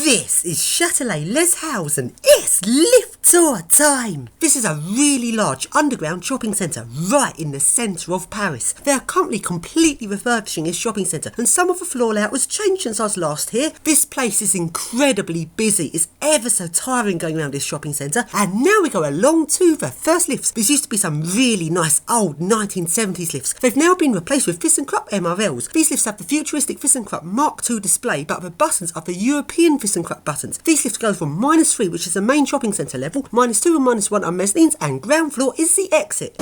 This is Châtelet Les Hausen. It's lift tour time! This is a really large underground shopping centre right in the centre of Paris. They are currently completely refurbishing this shopping centre and some of the floor layout was changed since I was last here. This place is incredibly busy. It's ever so tiring going around this shopping centre. And now we go along to the first lifts. These used to be some really nice old 1970s lifts. They've now been replaced with ThyssenKrupp MRLs. These lifts have the futuristic ThyssenKrupp Mark II display, but the buttons are the European ThyssenKrupp buttons. These lifts go from -3, which is the main shopping centre level, -2 and -1 are mezzanines, and ground floor is the exit.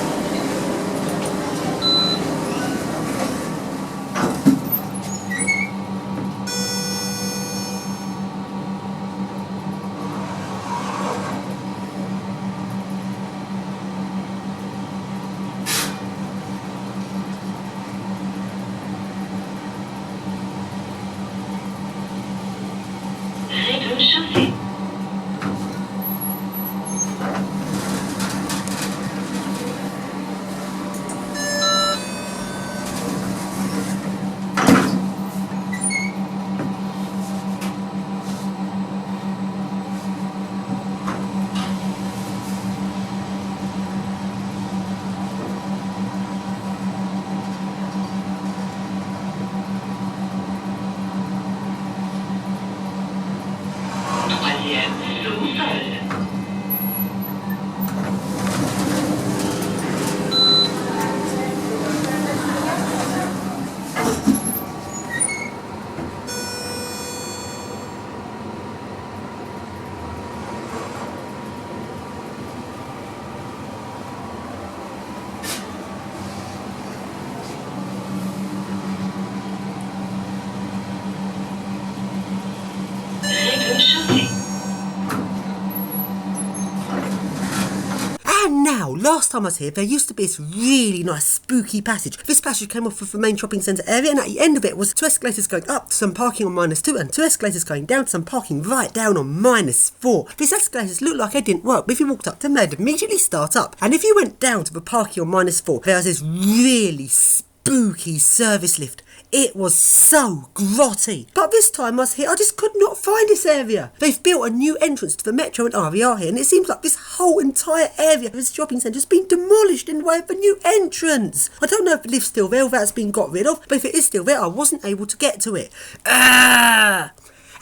And now, last time I was here, there used to be this really nice spooky passage. This passage came off of the main shopping centre area, and at the end of it was 2 escalators going up to some parking on -2 and 2 escalators going down to some parking right down on -4. These escalators looked like they didn't work, but if you walked up to them, they'd immediately start up. And if you went down to the parking on -4, there was this really spooky service lift. It was so grotty. But this time I was here, I just could not find this area. They've built a new entrance to the Metro and RER here, and it seems like this whole entire area of this shopping centre has been demolished in the way of the new entrance. I don't know if the lift's still there or that's been got rid of, but if it is still there, I wasn't able to get to it.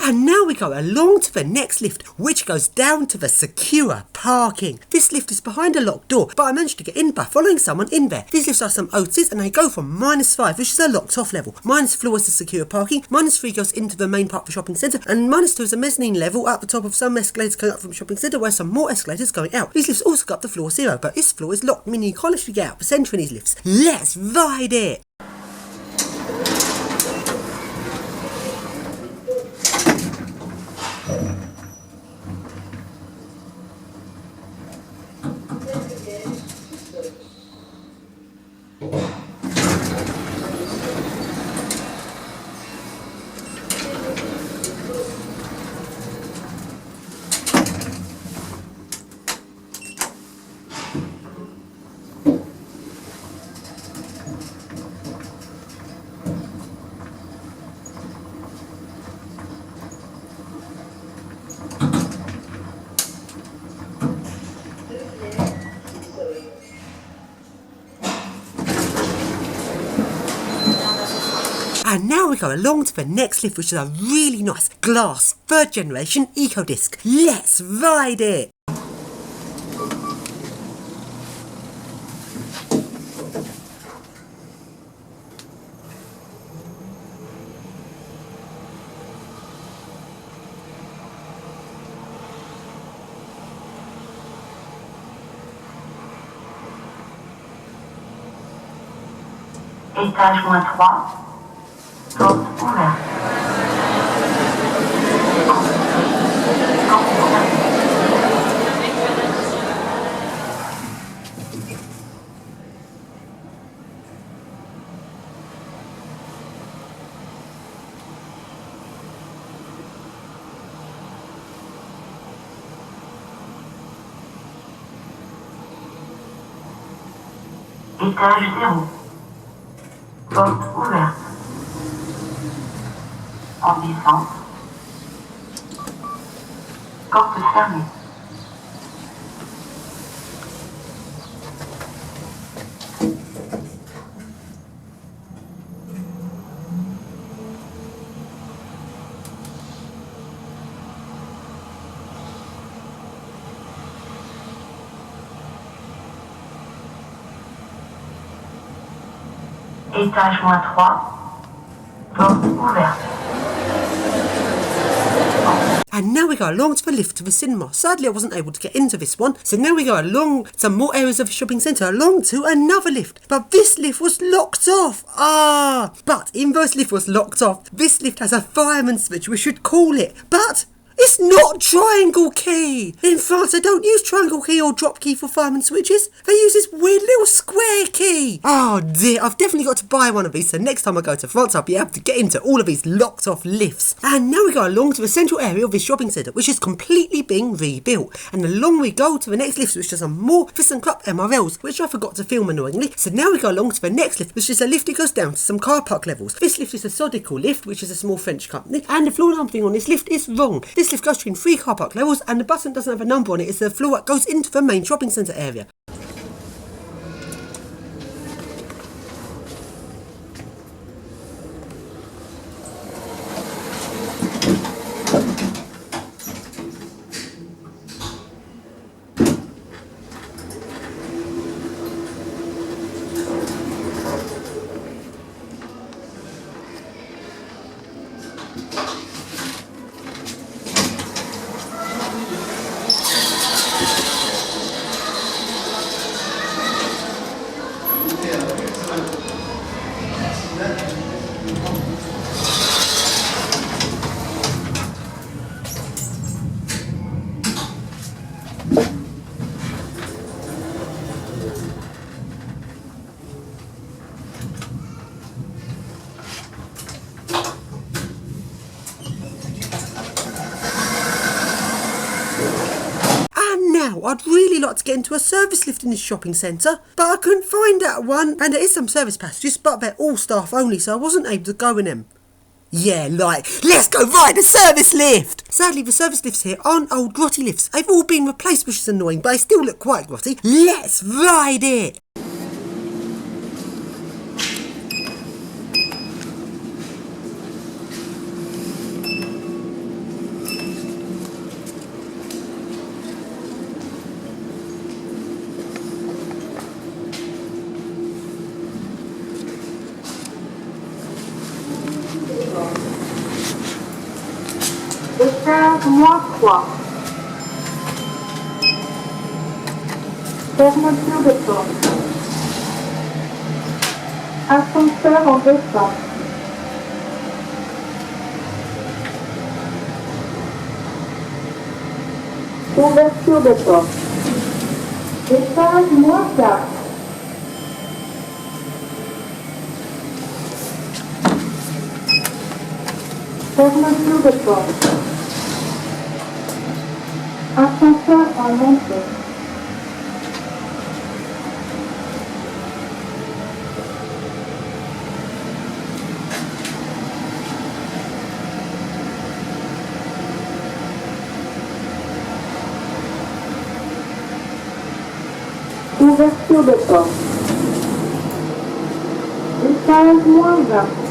And now we go along to the next lift, which goes down to the secure parking. This lift is behind a locked door, but I managed to get in by following someone in there. These lifts are some Otis, and they go from -5, which is a locked off level. -4 is the secure parking, -3 goes into the main part of the shopping centre, and -2 is a mezzanine level up the top of some escalators going up from the shopping centre, where some more escalators going out. These lifts also go up to floor 0, but this floor is locked, meaning you can't actually get out the centre in these lifts. Let's ride it! And now we go along to the next lift, which is a really nice glass 3rd generation EcoDisc. Let's ride it! Étage -3. Porte ouverte. Étage 0. Porte ouverte. En descente. Porte fermée. Étage -3. Porte ouverte. And now we go along to the lift to the cinema. Sadly, I wasn't able to get into this one, so now we go along some more areas of the shopping centre, along to another lift. But this lift was locked off. But even though this lift was locked off, this lift has a fireman switch, we should call it. But it's not triangle key! In France, they don't use triangle key or drop key for fireman switches. They use this weird little square key. Oh dear, I've definitely got to buy one of these, so next time I go to France, I'll be able to get into all of these locked off lifts. And now we go along to the central area of this shopping centre, which is completely being rebuilt. And along we go to the next lift, which is some more ThyssenKrupp MRLs, which I forgot to film annoyingly. So now we go along to the next lift, which is a lift that goes down to some car park levels. This lift is a Sodical lift, which is a small French company, and the floor numbering on this lift is wrong. This lift goes between 3 car park levels, and the button doesn't have a number on it. It's the floor that goes into the main shopping centre area. I'd really like to get into a service lift in this shopping centre, but I couldn't find that one. And there is some service passages, but they're all staff only, so I wasn't able to go in them. Yeah, let's go ride the service lift! Sadly, the service lifts here aren't old grotty lifts. They've all been replaced, which is annoying, but they still look quite grotty. Let's ride it! Étage -3. Fermeture de porte. Ascenseur en descente. Ouverture de porte. Étage -4. Fermeture de porte. Ascenseur en montée. Ouverture de porte. Étage -20.